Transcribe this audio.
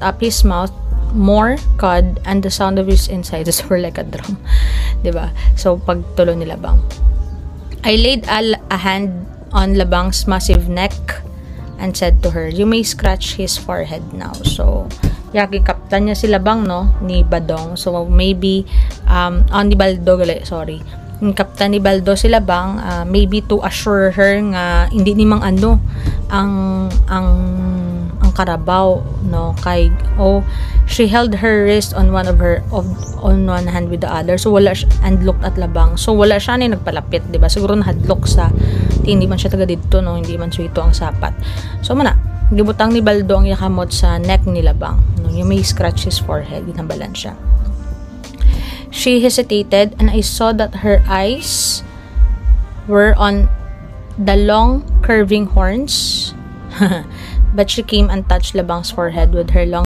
up his mouth, more cud, and the sound of his insides were like a drum. Diba? So, pagtulo ni Labang. I laid a hand on Labang's massive neck and said to her, "You may scratch his forehead now." So, yaki kaptan niya si Labang, no? Ni Badong. So, maybe, ni Baldo, sorry. Yung kaptan ni Baldo si Labang, maybe to assure her nga, hindi nimang ang Karabaw, no? Kay, she held her wrist on one hand with the other. So, wala siya, and looked at Labang. So, wala siya na nagpalapit, diba? Siguro nahadlok sa, hindi man siya taga dito, no? Hindi man suito ang sapat. So, gibutang ni Baldo ang yakamot sa neck ni Labang. No? You may scratch his forehead. Ginambalan siya. She hesitated, and I saw that her eyes were on the long, curving horns. But she came and touched Labang's forehead with her long